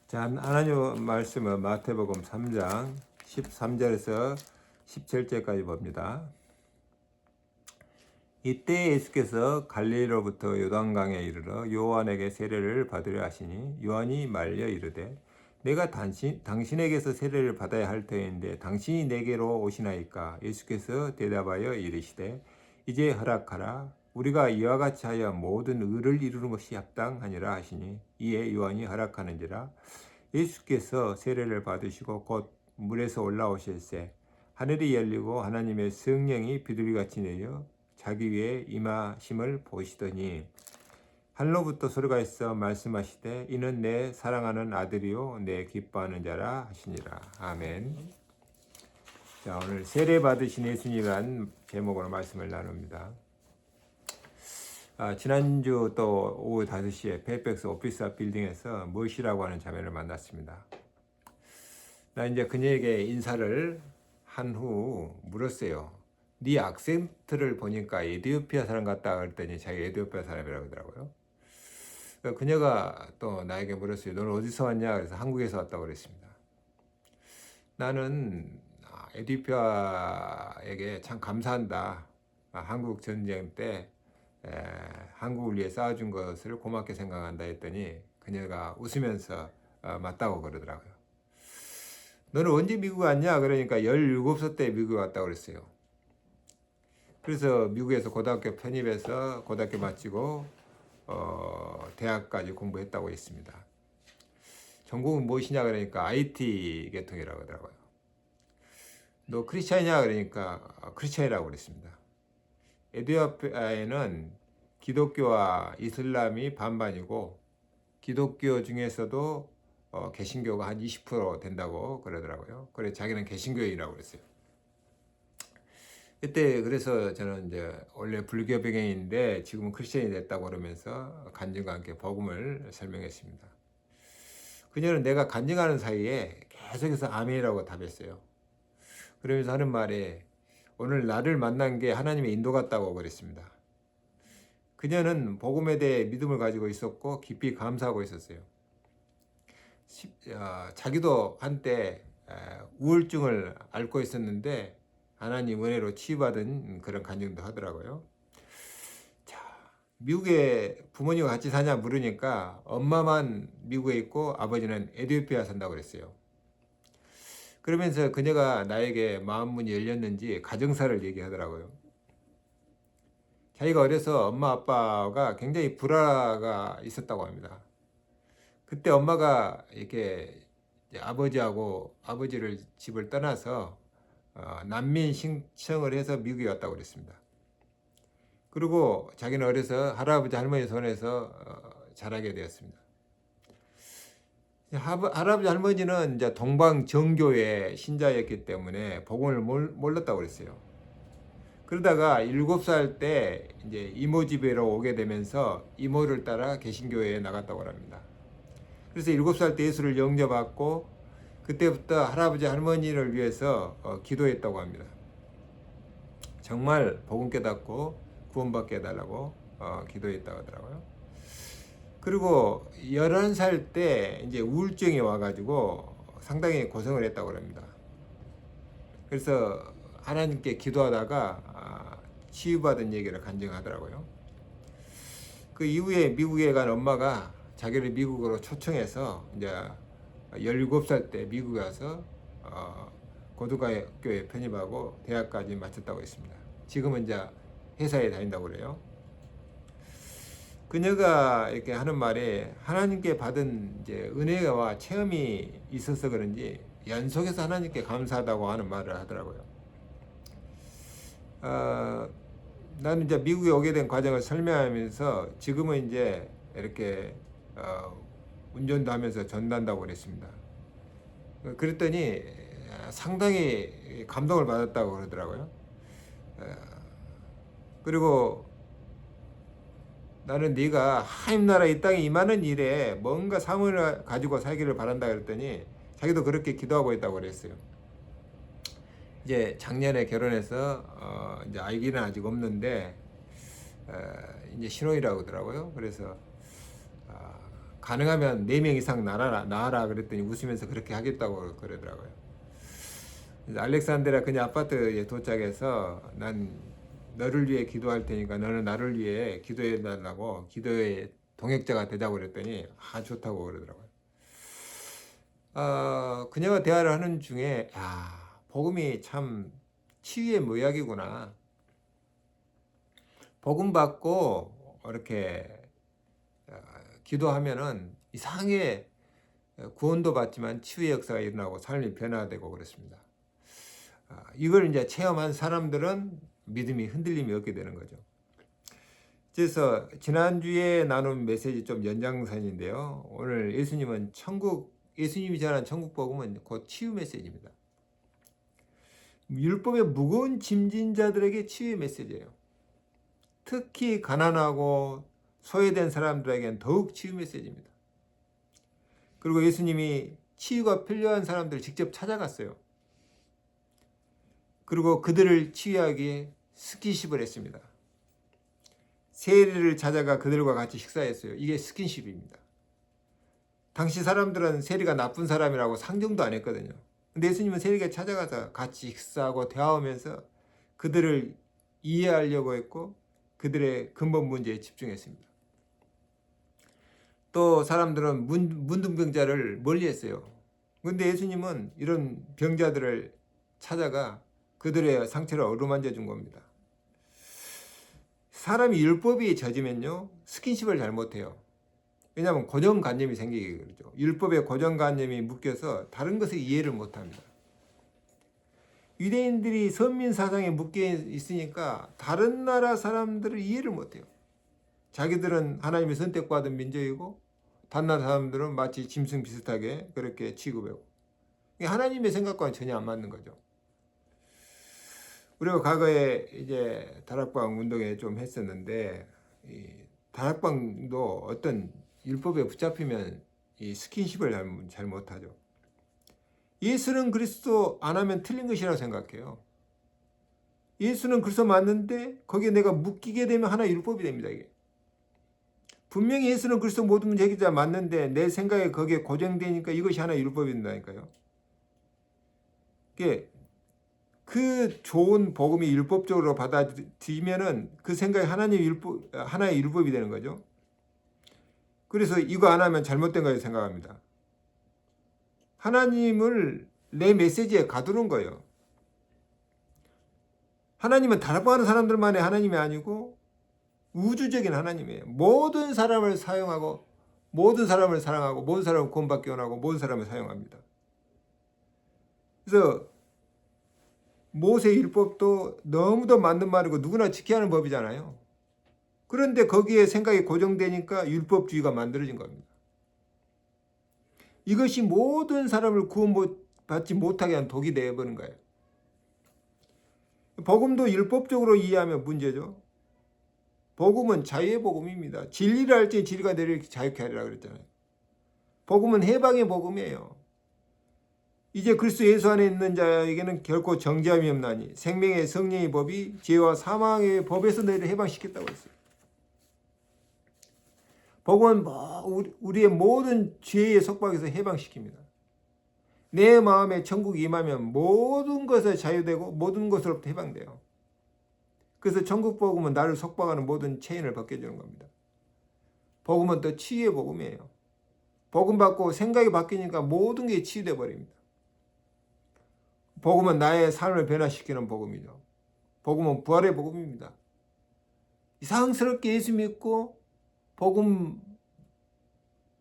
자, 하나님 말씀은 마태복음 3장 13절에서 17절까지 봅니다. 이때 예수께서 갈릴리로부터 요단강에 이르러 요한에게 세례를 받으려 하시니 요한이 말려 이르되 내가 당신에게서 세례를 받아야 할 터인데 당신이 내게로 오시나이까? 예수께서 대답하여 이르시되 이제 허락하라. 우리가 이와 같이 하여 모든 의를 이루는 것이 합당하니라 하시니 이에 요한이 허락하는지라. 예수께서 세례를 받으시고 곧 물에서 올라오실새 하늘이 열리고 하나님의 성령이 비둘기같이 내려 자기 위에 임하심을 보시더니 하늘로부터 소리가 있어 말씀하시되 이는 내 사랑하는 아들이요 내 기뻐하는 자라 하시니라. 아멘. 자, 오늘 세례 받으신 예수님이란 제목으로 말씀을 나눕니다. 지난주 또 오후 5시에 페이펙스 오피스 앞 빌딩에서 머시라고 하는 자매를 만났습니다. 나 이제 그녀에게 인사를 한 후 물었어요. 네 악센트를 보니까 에티오피아 사람 같다 그랬더니 자기 에티오피아 사람이라고 하더라고요. 그녀가 또 나에게 물었어요. 너는 어디서 왔냐? 그래서 한국에서 왔다고 그랬습니다. 나는 에티오피아에게 참 감사한다. 한국 전쟁 때 한국을 위해 쌓아준 것을 고맙게 생각한다 했더니 그녀가 웃으면서 맞다고 그러더라고요. 너는 언제 미국 왔냐? 그러니까 17살 때 미국 왔다고 그랬어요. 그래서 미국에서 고등학교 편입해서 고등학교 마치고 대학까지 공부했다고 했습니다. 전공은 무엇이냐 그러니까 IT 계통이라고 하더라고요. 너 크리스찬이냐 그러니까 크리스찬이라고 그랬습니다. 에티오피아에는 기독교와 이슬람이 반반이고 기독교 중에서도 개신교가 한 20% 된다고 그러더라고요. 그래 자기는 개신교인이라고 그랬어요. 그때 그래서 저는 이제 원래 불교 배경인데 지금은 크리스천이 됐다고 그러면서 간증과 함께 복음을 설명했습니다. 그녀는 내가 간증하는 사이에 계속해서 아멘이라고 답했어요. 그러면서 하는 말에 오늘 나를 만난 게 하나님의 인도 같다고 그랬습니다. 그녀는 복음에 대해 믿음을 가지고 있었고 깊이 감사하고 있었어요. 자기도 한때 우울증을 앓고 있었는데 하나님 은혜로 치유받은 그런 간증도 하더라고요. 자, 미국에 부모님과 같이 사냐 물으니까 엄마만 미국에 있고 아버지는 에티오피아 산다고 그랬어요. 그러면서 그녀가 나에게 마음 문이 열렸는지 가정사를 얘기하더라고요. 자기가 어려서 엄마 아빠가 굉장히 불화가 있었다고 합니다. 그때 엄마가 이렇게 아버지하고 아버지를 집을 떠나서 난민 신청을 해서 미국에 왔다고 그랬습니다. 그리고 자기는 어려서 할아버지 할머니 손에서 자라게 되었습니다. 할아버지 할머니는 이제 동방정교회 신자였기 때문에 복음을 몰랐다고 그랬어요. 그러다가 7살 때 이제 이모 집에로 오게 되면서 이모를 따라 개신교회에 나갔다고 합니다. 그래서 7살 때 예수를 영접받고 그때부터 할아버지 할머니를 위해서 기도했다고 합니다. 정말 복음 깨닫고 구원받게 해달라고 기도했다고 하더라고요. 그리고 11살 때 이제 우울증이 와가지고 상당히 고생을 했다고 합니다. 그래서 하나님께 기도하다가 치유받은 얘기를 간증하더라고요. 그 이후에 미국에 간 엄마가 자기를 미국으로 초청해서 이제 17살 때 미국에 와서 고등학교에 편입하고 대학까지 마쳤다고 했습니다. 지금은 이제 회사에 다닌다고 그래요. 그녀가 이렇게 하는 말에 하나님께 받은 이제 은혜와 체험이 있어서 그런지 연속해서 하나님께 감사하다고 하는 말을 하더라고요. 나는 이제 미국에 오게 된 과정을 설명하면서 지금은 이제 이렇게 운전도 하면서 전도한다고 그랬습니다. 그랬더니 상당히 감동을 받았다고 그러더라고요. 그리고 나는 네가 하나님 나라 이 땅에 임하는 일에 뭔가 사명을 가지고 살기를 바란다 그랬더니 자기도 그렇게 기도하고 있다고 그랬어요. 이제 작년에 결혼해서 이제 아기는 아직 없는데 이제 신혼이라고 하더라고요. 그래서 가능하면 4명 이상 낳아라 그랬더니 웃으면서 그렇게 하겠다고 그러더라고요. 그래서 알렉산드라 그녀 아파트에 도착해서 난 너를 위해 기도할 테니까 너는 나를 위해 기도해 달라고 기도의 동역자가 되자고 그랬더니 좋다고 그러더라고요. 그녀가 대화를 하는 중에 복음이 참 치유의 모약이구나. 복음 받고 이렇게 기도하면은 이상하게 구원도 받지만 치유의 역사가 일어나고 삶이 변화되고 그렇습니다. 이걸 이제 체험한 사람들은 믿음이 흔들림이 없게 되는 거죠. 그래서 지난주에 나눈 메시지 좀 연장선인데요. 오늘 예수님이 전한 천국 복음은 곧 치유 메시지입니다. 율법의 무거운 짐진 자들에게 치유의 메시지예요. 특히 가난하고 소외된 사람들에게는 더욱 치유 메시지입니다. 그리고 예수님이 치유가 필요한 사람들을 직접 찾아갔어요. 그리고 그들을 치유하기에 스킨십을 했습니다. 세리를 찾아가 그들과 같이 식사했어요. 이게 스킨십입니다. 당시 사람들은 세리가 나쁜 사람이라고 상정도 안 했거든요. 근데 예수님은 세리가 찾아가서 같이 식사하고 대화하면서 그들을 이해하려고 했고 그들의 근본 문제에 집중했습니다. 또 사람들은 문둥병자를 멀리했어요. 그런데 예수님은 이런 병자들을 찾아가 그들의 상처를 어루만져 준 겁니다. 사람이 율법이 젖으면요 스킨십을 잘못해요. 왜냐하면 고정관념이 생기게 그러죠. 율법에 고정관념이 묶여서 다른 것을 이해를 못합니다. 유대인들이 선민 사상에 묶여 있으니까 다른 나라 사람들을 이해를 못해요. 자기들은 하나님의 선택받은 민족이고 다른 나라 사람들은 마치 짐승 비슷하게 그렇게 취급하고 하나님의 생각과는 전혀 안 맞는 거죠. 우리가 과거에 이제 다락방 운동에 좀 했었는데 이 다락방도 어떤 율법에 붙잡히면 이 스킨십을 잘 못하죠. 예수는 그리스도 안 하면 틀린 것이라고 생각해요. 예수는 그리스도 맞는데 거기에 내가 묶이게 되면 하나의 율법이 됩니다. 이게 분명히 예수는 그리스도 모든 문제 해결자 맞는데 내 생각에 거기에 고정되니까 이것이 하나의 율법이 된다니까요. 이게 그 좋은 복음이 율법적으로 받아들이면은 그 생각이 하나의 율법이 되는 거죠. 그래서 이거 안 하면 잘못된 거라고 생각합니다. 하나님을 내 메시지에 가두는 거예요. 하나님은 다락방하는 사람들만의 하나님이 아니고 우주적인 하나님이에요. 모든 사람을 사용하고 모든 사람을 사랑하고 모든 사람을 구원받게 원하고 모든 사람을 사용합니다. 그래서 모세 율법도 너무도 맞는 말이고 누구나 지켜야 하는 법이잖아요. 그런데 거기에 생각이 고정되니까 율법주의가 만들어진 겁니다. 이것이 모든 사람을 구원받지 못하게 한 독이 되어버린 거예요. 복음도 율법적으로 이해하면 문제죠. 복음은 자유의 복음입니다. 진리를 알지 진리가 너를 자유케 하리라 그랬잖아요. 복음은 해방의 복음이에요. 이제 그리스도 예수 안에 있는 자에게는 결코 정죄함이 없나니 생명의 성령의 법이 죄와 사망의 법에서 너희를 해방시켰다고 했어요. 복음은 우리의 모든 죄의 속박에서 해방시킵니다. 내 마음에 천국이 임하면 모든 것에 자유되고 모든 것으로부터 해방돼요. 그래서 천국 복음은 나를 속박하는 모든 체인을 벗겨주는 겁니다. 복음은 또 치유의 복음이에요. 복음 받고 생각이 바뀌니까 모든 게 치유돼 버립니다. 복음은 나의 삶을 변화시키는 복음이죠. 복음은 부활의 복음입니다. 이상스럽게 예수 믿고 복음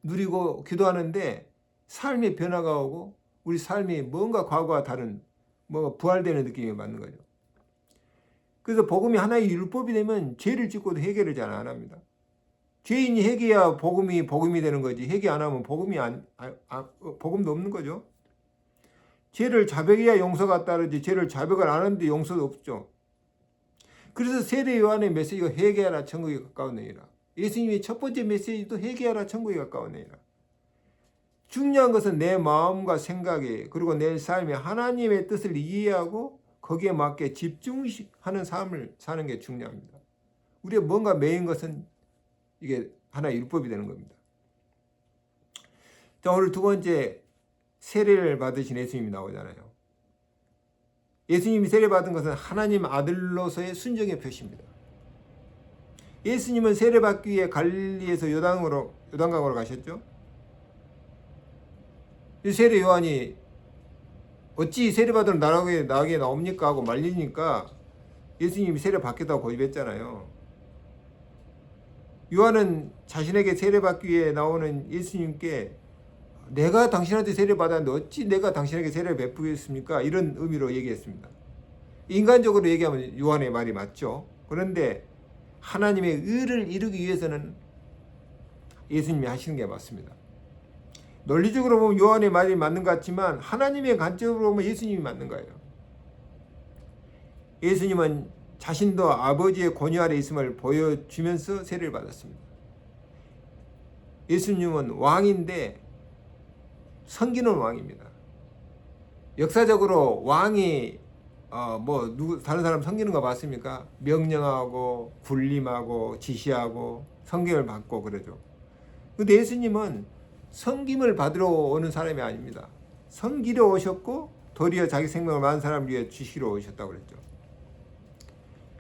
누리고 기도하는데 삶의 변화가 오고 우리 삶이 뭔가 과거와 다른 뭔가 부활되는 느낌이 맞는 거죠. 그래서 복음이 하나의 율법이 되면 죄를 짓고도 해결을 잘 안 합니다. 죄인이 회개해야 복음이 되는 거지 회개 안 하면 복음도 없는 거죠. 죄를 자백해야 용서가 따르지 죄를 자백을 안 하는데 용서도 없죠. 그래서 세례 요한의 메시지가 회개하라 천국에 가까우니라. 예수님의 첫 번째 메시지도 회개하라 천국에 가까우니라. 중요한 것은 내 마음과 생각이 그리고 내 삶이 하나님의 뜻을 이해하고 거기에 맞게 집중하는 삶을 사는 게 중요합니다. 우리가 뭔가 매인 것은 이게 하나의 율법이 되는 겁니다. 자, 오늘 두 번째 세례를 받으신 예수님이 나오잖아요. 예수님이 세례받은 것은 하나님 아들로서의 순종의 표시입니다. 예수님은 세례받기 위해 갈릴리에서 요단강으로 가셨죠. 이 세례 요한이 어찌 세례받으러 나가게 나옵니까 하고 말리니까 예수님이 세례받겠다고 고집했잖아요. 요한은 자신에게 세례받기 위해 나오는 예수님께 내가 당신한테 세례받았는데 어찌 내가 당신에게 세례를 베푸겠습니까? 이런 의미로 얘기했습니다. 인간적으로 얘기하면 요한의 말이 맞죠. 그런데 하나님의 의를 이루기 위해서는 예수님이 하시는 게 맞습니다. 논리적으로 보면 요한의 말이 맞는 것 같지만 하나님의 관점으로 보면 예수님이 맞는 거예요. 예수님은 자신도 아버지의 권위 아래 있음을 보여주면서 세례를 받았습니다. 예수님은 왕인데 섬기는 왕입니다. 역사적으로 왕이 다른 사람 섬기는 거 봤습니까? 명령하고 군림하고 지시하고 성경을 받고 그러죠. 근데 예수님은 섬김을 받으러 오는 사람이 아닙니다. 섬기려 오셨고 도리어 자기 생명을 많은 사람을 위해 주시러 오셨다고 그랬죠.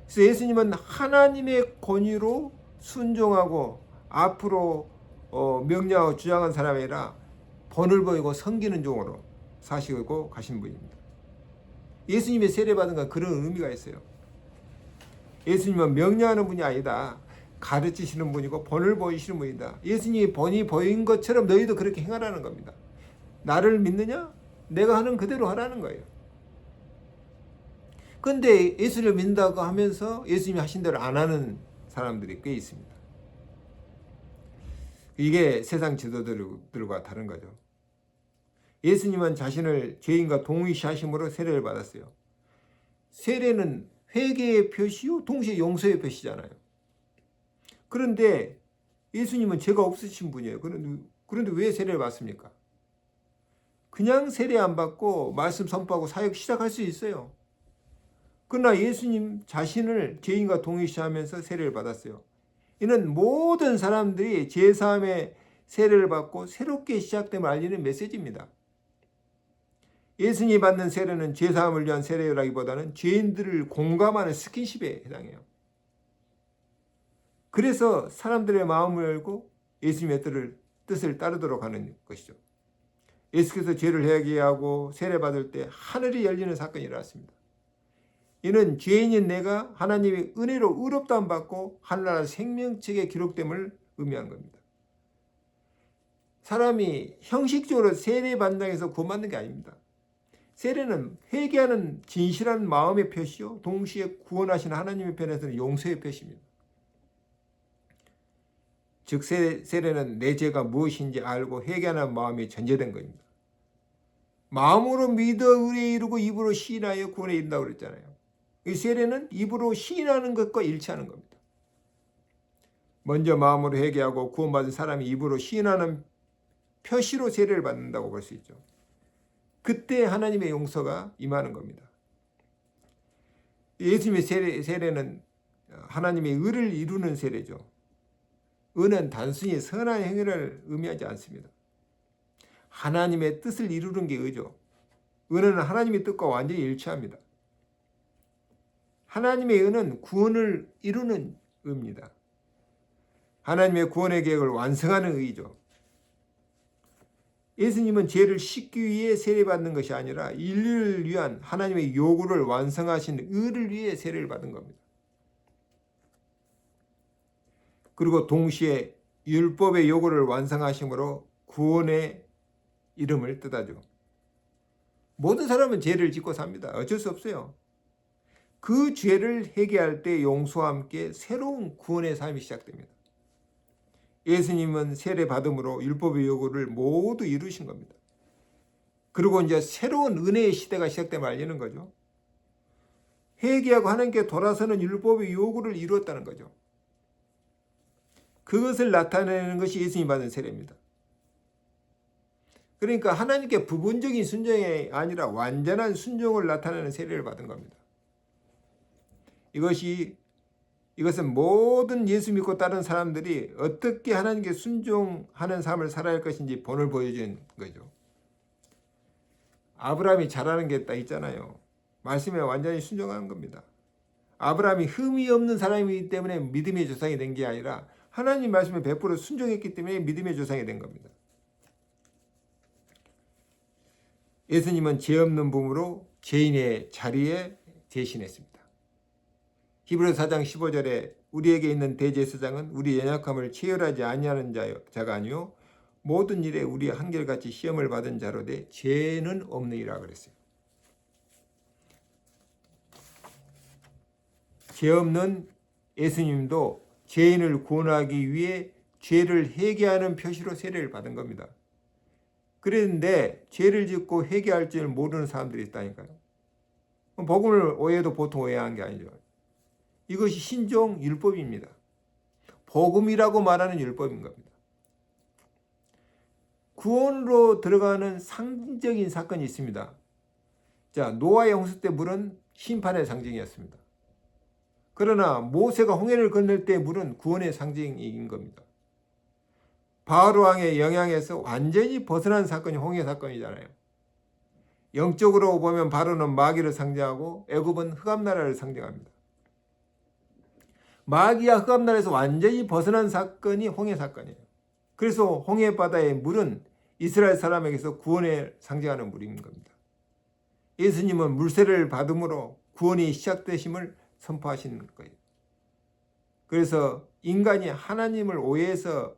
그래서 예수님은 하나님의 권위로 순종하고 앞으로 명령하고 주장한 사람이 아니라 본을 보이고 섬기는 종으로 사시고 가신 분입니다. 예수님의 세례받은 건 그런 의미가 있어요. 예수님은 명령하는 분이 아니다. 가르치시는 분이고 본을 보이시는 분이다. 예수님이 본이 보인 것처럼 너희도 그렇게 행하라는 겁니다. 나를 믿느냐? 내가 하는 그대로 하라는 거예요. 그런데 예수를 믿는다고 하면서 예수님이 하신 대로 안 하는 사람들이 꽤 있습니다. 이게 세상 지도자들과 다른 거죠. 예수님은 자신을 죄인과 동일시하심으로 세례를 받았어요. 세례는 회개의 표시요 동시에 용서의 표시잖아요. 그런데 예수님은 죄가 없으신 분이에요. 그런데 왜 세례를 받습니까? 그냥 세례 안 받고 말씀 선포하고 사역 시작할 수 있어요. 그러나 예수님 자신을 죄인과 동일시하면서 세례를 받았어요. 이는 모든 사람들이 제사함의 세례를 받고 새롭게 시작됨을 알리는 메시지입니다. 예수님이 받는 세례는 죄사함을 위한 세례라기보다는 죄인들을 공감하는 스킨십에 해당해요. 그래서 사람들의 마음을 열고 예수님의 뜻을 따르도록 하는 것이죠. 예수께서 죄를 회개하고 세례받을 때 하늘이 열리는 사건이 일어났습니다. 이는 죄인인 내가 하나님의 은혜로 의롭다함 받고 하늘나라 생명책에 기록됨을 의미한 겁니다. 사람이 형식적으로 세례반장에서 구원받는 게 아닙니다. 세례는 회개하는 진실한 마음의 표시요 동시에 구원하신 하나님의 편에서는 용서의 표시입니다. 즉 세례는 내 죄가 무엇인지 알고 회개하는 마음이 전제된 겁니다. 마음으로 믿어 의에 이르고 입으로 시인하여 구원에 이른다고 그랬잖아요. 이 세례는 입으로 시인하는 것과 일치하는 겁니다. 먼저 마음으로 회개하고 구원받은 사람이 입으로 시인하는 표시로 세례를 받는다고 볼 수 있죠. 그때 하나님의 용서가 임하는 겁니다. 예수님의 세례는 하나님의 의를 이루는 세례죠. 의는 단순히 선한 행위를 의미하지 않습니다. 하나님의 뜻을 이루는 게 의죠. 의는 하나님의 뜻과 완전히 일치합니다. 하나님의 의는 구원을 이루는 의입니다. 하나님의 구원의 계획을 완성하는 의죠. 예수님은 죄를 씻기 위해 세례받는 것이 아니라 인류를 위한 하나님의 요구를 완성하신 의를 위해 세례를 받은 겁니다. 그리고 동시에 율법의 요구를 완성하심으로 구원의 이름을 뜻하죠. 모든 사람은 죄를 짓고 삽니다. 어쩔 수 없어요. 그 죄를 회개할 때 용서와 함께 새로운 구원의 삶이 시작됩니다. 예수님은 세례 받음으로 율법의 요구를 모두 이루신 겁니다. 그리고 이제 새로운 은혜의 시대가 시작됨을 알리는 거죠. 회개하고 하나님께 돌아서는 율법의 요구를 이루었다는 거죠. 그것을 나타내는 것이 예수님이 받은 세례입니다. 그러니까 하나님께 부분적인 순종이 아니라 완전한 순종을 나타내는 세례를 받은 겁니다. 이것이 이것은 모든 예수 믿고 따르는 사람들이 어떻게 하나님께 순종하는 삶을 살아야 할 것인지 본을 보여준 거죠. 아브라함이 잘하는 게 딱 있잖아요. 말씀에 완전히 순종하는 겁니다. 아브라함이 흠이 없는 사람이기 때문에 믿음의 조상이 된 게 아니라 하나님 말씀에 100% 순종했기 때문에 믿음의 조상이 된 겁니다. 예수님은 죄 없는 분으로 죄인의 자리에 대신했습니다. 히브리서 4장 15절에 우리에게 있는 대제사장은 우리 연약함을 체혈하지 아니하는 자가 아니요 모든 일에 우리 한결같이 시험을 받은 자로 돼 죄는 없느니라 그랬어요. 죄 없는 예수님도 죄인을 구원하기 위해 죄를 회개하는 표시로 세례를 받은 겁니다. 그런데 죄를 짓고 회개할 줄 모르는 사람들이 있다니까요. 복음을 오해도 보통 오해한 게 아니죠. 이것이 신종 율법입니다. 복음이라고 말하는 율법인 겁니다. 구원으로 들어가는 상징적인 사건이 있습니다. 자, 노아의 홍수 때 물은 심판의 상징이었습니다. 그러나 모세가 홍해를 건널 때 물은 구원의 상징인 겁니다. 바알 왕의 영향에서 완전히 벗어난 사건이 홍해 사건이잖아요. 영적으로 보면 바로는 마귀를 상징하고 애굽은 흑암나라를 상징합니다. 마귀와 흑암나라에서 완전히 벗어난 사건이 홍해 사건이에요. 그래서 홍해 바다의 물은 이스라엘 사람에게서 구원을 상징하는 물인 겁니다. 예수님은 물세례를 받음으로 구원이 시작되심을 선포하신 거예요. 그래서 인간이 하나님을 오해해서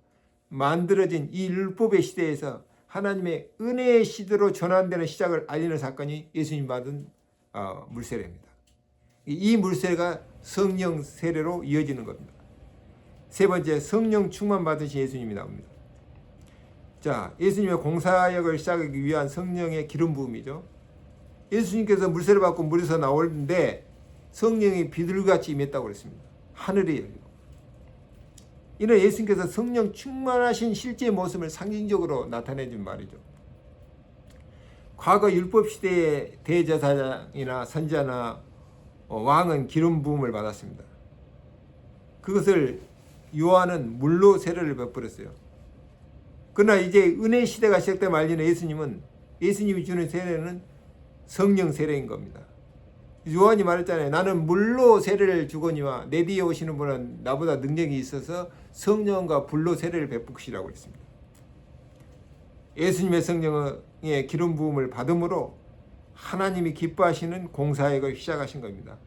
만들어진 이 율법의 시대에서 하나님의 은혜의 시대로 전환되는 시작을 알리는 사건이 예수님 받은 물세례입니다. 이 물세례가 성령 세례로 이어지는 겁니다. 세 번째, 성령 충만 받으신 예수님이 나옵니다. 자, 예수님의 공사역을 시작하기 위한 성령의 기름 부음이죠. 예수님께서 물세례 받고 물에서 나오는데 성령이 비둘기같이 임했다고 그랬습니다. 하늘이 열리고. 이는 예수님께서 성령 충만하신 실제 모습을 상징적으로 나타내준 말이죠. 과거 율법 시대의 대제사장이나 선지자나 왕은 기름 부음을 받았습니다. 그것을 요한은 물로 세례를 베풀었어요. 그러나 이제 은혜 시대가 시작되면 알리는 예수님이 주는 세례는 성령 세례인 겁니다. 요한이 말했잖아요. 나는 물로 세례를 주거니와 내 뒤에 오시는 분은 나보다 능력이 있어서 성령과 불로 세례를 베푸시라고 했습니다. 예수님의 성령의 기름 부음을 받음으로 하나님이 기뻐하시는 공사역을 시작하신 겁니다.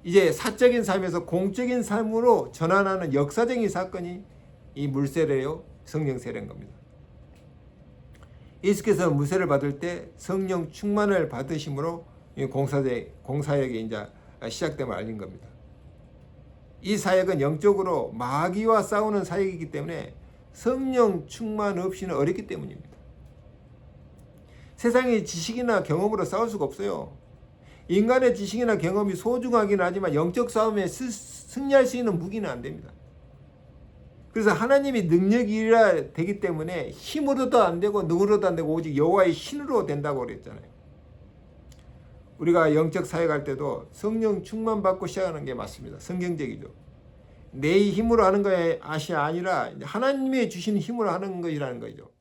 이제 사적인 삶에서 공적인 삶으로 전환하는 역사적인 사건이 이 물세례요 성령 세례인 겁니다. 예수께서 물세례를 받을 때 성령 충만을 받으심으로 공사역이 이제 시작됨을 알린 겁니다. 이 사역은 영적으로 마귀와 싸우는 사역이기 때문에 성령 충만 없이는 어렵기 때문입니다. 세상의 지식이나 경험으로 싸울 수가 없어요. 인간의 지식이나 경험이 소중하긴 하지만 영적 싸움에 승리할 수 있는 무기는 안 됩니다. 그래서 하나님이 능력이라 되기 때문에 힘으로도 안 되고 능으로도 안 되고 오직 여호와의 신으로 된다고 그랬잖아요. 우리가 영적 사역할 때도 성령 충만 받고 시작하는 게 맞습니다. 성경적이죠. 내 힘으로 하는 것이 아니라 하나님의 주신 힘으로 하는 것이라는 거죠.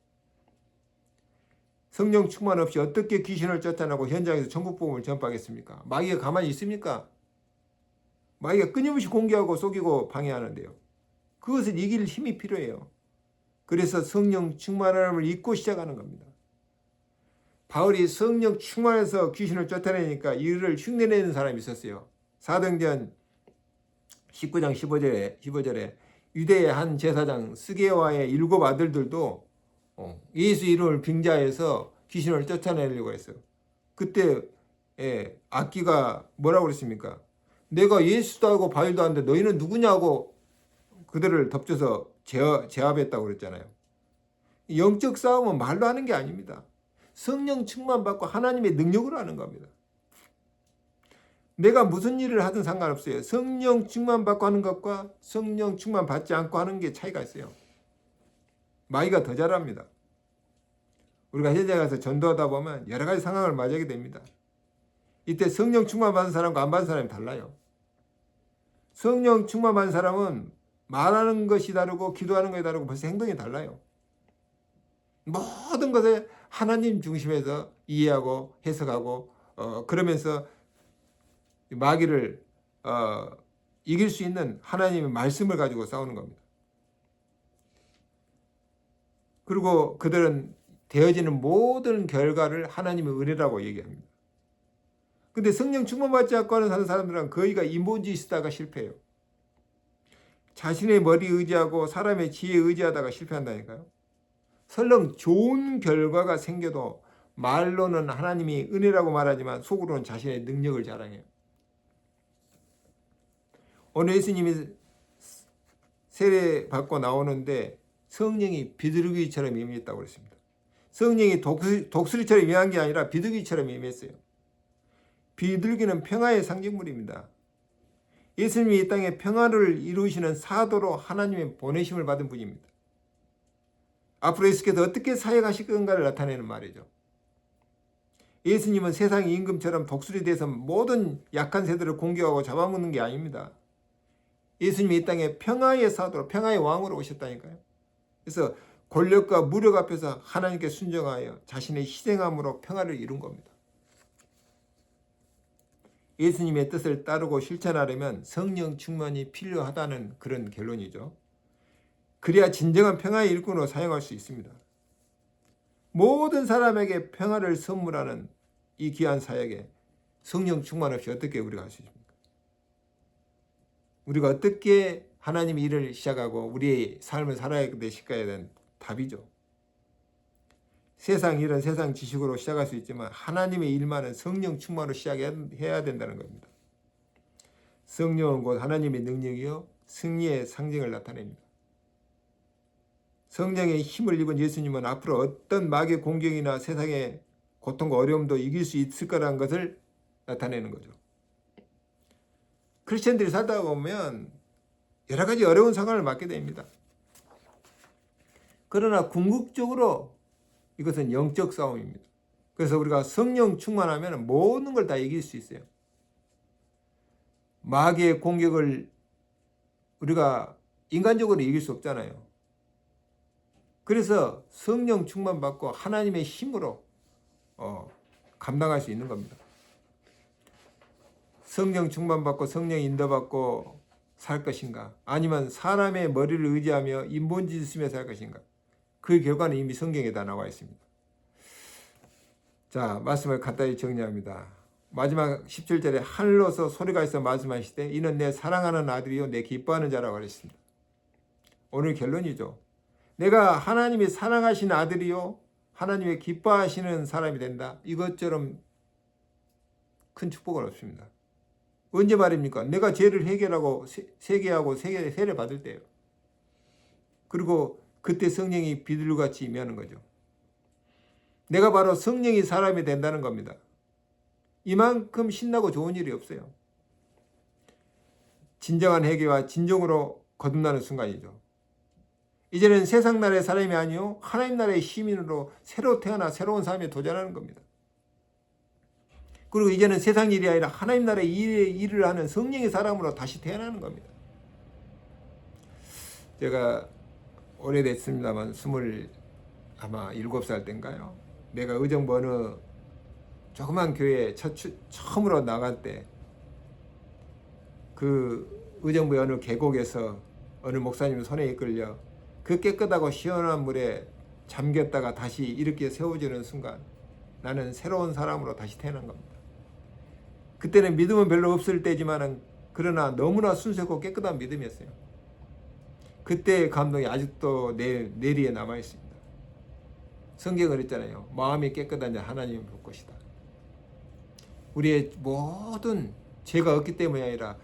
성령 충만 없이 어떻게 귀신을 쫓아내고 현장에서 천국 복음을 전파하겠습니까? 마귀가 가만히 있습니까? 마귀가 끊임없이 공격하고 속이고 방해하는데요. 그것을 이길 힘이 필요해요. 그래서 성령 충만함을 잊고 시작하는 겁니다. 바울이 성령 충만해서 귀신을 쫓아내니까 이를 흉내내는 사람이 있었어요. 사도행전 19장 15절에 유대의 한 제사장 스게와의 7 아들들도 예수 이름을 빙자해서 귀신을 쫓아내려고 했어요. 그때 악기가 뭐라고 그랬습니까? 내가 예수도 하고 바울도 하는데 너희는 누구냐고 그들을 덮쳐서 제압했다고 그랬잖아요. 영적 싸움은 말로 하는 게 아닙니다. 성령 충만 받고 하나님의 능력으로 하는 겁니다. 내가 무슨 일을 하든 상관없어요. 성령 충만 받고 하는 것과 성령 충만 받지 않고 하는 게 차이가 있어요. 마귀가 더 잘합니다. 우리가 현장에 가서 전도하다 보면 여러 가지 상황을 맞이하게 됩니다. 이때 성령 충만 받은 사람과 안 받은 사람이 달라요. 성령 충만한 사람은 말하는 것이 다르고 기도하는 것이 다르고 벌써 행동이 달라요. 모든 것을 하나님 중심에서 이해하고 해석하고 그러면서 마귀를 이길 수 있는 하나님의 말씀을 가지고 싸우는 겁니다. 그리고 그들은 되어지는 모든 결과를 하나님의 은혜라고 얘기합니다. 근데 성령 충만받지 않고 하는 사람들은 거의가 인본주의 쓰다가 실패해요. 자신의 머리 의지하고 사람의 지혜 의지하다가 실패한다니까요. 설령 좋은 결과가 생겨도 말로는 하나님이 은혜라고 말하지만 속으로는 자신의 능력을 자랑해요. 오늘 예수님이 세례 받고 나오는데 성령이 비둘기처럼 임했다고 그랬습니다. 성령이 독수리처럼 임한 게 아니라 비둘기처럼 임했어요. 비둘기는 평화의 상징물입니다. 예수님이 이 땅에 평화를 이루시는 사도로 하나님의 보내심을 받은 분입니다. 앞으로 예수께서 어떻게 사역하실 건가를 나타내는 말이죠. 예수님은 세상 임금처럼 독수리 돼서 모든 약한 새들을 공격하고 잡아먹는 게 아닙니다. 예수님이 이 땅에 평화의 사도로 평화의 왕으로 오셨다니까요. 그래서 권력과 무력 앞에서 하나님께 순종하여 자신의 희생함으로 평화를 이룬 겁니다. 예수님의 뜻을 따르고 실천하려면 성령 충만이 필요하다는 그런 결론이죠. 그래야 진정한 평화의 일꾼으로 사용할 수 있습니다. 모든 사람에게 평화를 선물하는 이 귀한 사역에 성령 충만 없이 어떻게 우리가 할 수 있습니까? 우리가 어떻게 하나님의 일을 시작하고 우리의 삶을 살아야 되실까에 대한 답이죠. 세상 일은 세상 지식으로 시작할 수 있지만 하나님의 일만은 성령 충만으로 시작해야 된다는 겁니다. 성령은 곧 하나님의 능력이요 승리의 상징을 나타냅니다. 성령의 힘을 입은 예수님은 앞으로 어떤 마귀의 공격이나 세상의 고통과 어려움도 이길 수 있을 거라는 것을 나타내는 거죠. 크리스천들이 살다 보면 여러 가지 어려운 상황을 맞게 됩니다. 그러나 궁극적으로 이것은 영적 싸움입니다. 그래서 우리가 성령 충만하면 모든 걸 다 이길 수 있어요. 마귀의 공격을 우리가 인간적으로 이길 수 없잖아요. 그래서 성령 충만 받고 하나님의 힘으로 감당할 수 있는 겁니다. 성령 충만 받고 성령 인도받고 살 것인가? 아니면 사람의 머리를 의지하며 인본주의 쓰며 살 것인가? 그 결과는 이미 성경에 다 나와 있습니다. 자, 말씀을 간단히 정리합니다. 마지막 17절에 하늘로서 소리가 있어 말씀하시되 이는 내 사랑하는 아들이요 내 기뻐하는 자라고 하셨습니다. 오늘 결론이죠. 내가 하나님이 사랑하시는 아들이요 하나님의 기뻐하시는 사람이 된다. 이것처럼 큰 축복은 없습니다. 언제 말입니까? 내가 죄를 해결하고 세계하고 세례 받을 때요. 그리고 그때 성령이 비둘기같이 임하는 거죠. 내가 바로 성령이 사람이 된다는 겁니다. 이만큼 신나고 좋은 일이 없어요. 진정한 회개와 진정으로 거듭나는 순간이죠. 이제는 세상 나라의 사람이 아니요 하나님 나라의 시민으로 새로 태어나 새로운 삶에 도전하는 겁니다. 그리고 이제는 세상 일이 아니라 하나님 나라의 일을 하는 성령의 사람으로 다시 태어나는 겁니다. 제가 오래됐습니다만 27살 때인가요? 내가 의정부 어느 조그만 교회에 처음으로 나갈 때 그 의정부 어느 계곡에서 어느 목사님 손에 이끌려 그 깨끗하고 시원한 물에 잠겼다가 다시 이렇게 세워지는 순간 나는 새로운 사람으로 다시 태어난 겁니다. 그때는 믿음은 별로 없을 때지만 그러나 너무나 순수하고 깨끗한 믿음이었어요. 그때의 감동이 아직도 내 뇌리에 남아 있습니다. 성경을 했잖아요. 마음이 깨끗한 자 하나님이 볼 것이다. 우리의 모든 죄가 없기 때문이 아니라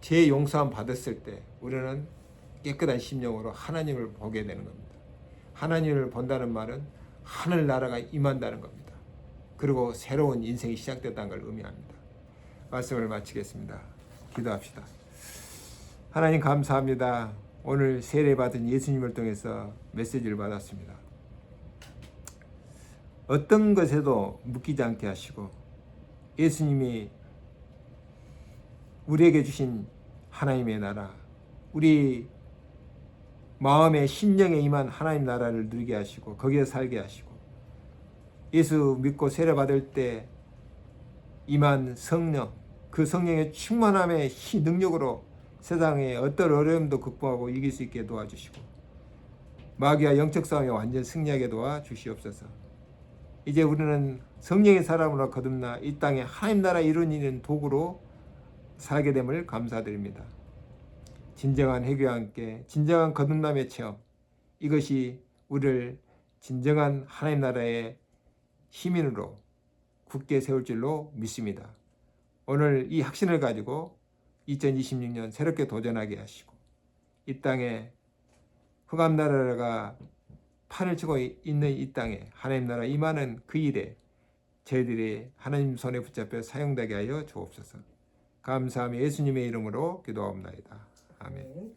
죄 용서함 받았을 때 우리는 깨끗한 심령으로 하나님을 보게 되는 겁니다. 하나님을 본다는 말은 하늘나라가 임한다는 겁니다. 그리고 새로운 인생이 시작됐다는 걸 의미합니다. 말씀을 마치겠습니다. 기도합시다. 하나님 감사합니다. 오늘 세례받은 예수님을 통해서 메시지를 받았습니다. 어떤 것에도 묶이지 않게 하시고 예수님이 우리에게 주신 하나님의 나라, 우리 마음의 심령에 임한 하나님 나라를 누리게 하시고 거기에 살게 하시고, 예수 믿고 세례 받을 때 임한 성령, 그 성령의 충만함의 능력으로 세상의 어떤 어려움도 극복하고 이길 수 있게 도와주시고, 마귀와 영적 싸움에 완전 승리하게 도와주시옵소서. 이제 우리는 성령의 사람으로 거듭나 이 땅에 하나님 나라 이루는 도구로 살게 됨을 감사드립니다. 진정한 회개와 함께 진정한 거듭남의 체험, 이것이 우리를 진정한 하나님 나라의 시민으로 굳게 세울 줄로 믿습니다. 오늘 이 확신을 가지고 2026년 새롭게 도전하게 하시고, 이 땅에 흑암 나라가 판을 치고 있는 이 땅에 하나님 나라 임하는 그 일에 저희들이 하나님 손에 붙잡혀 사용되게 하여 주옵소서. 감사하며 예수님의 이름으로 기도하옵나이다. 아멘.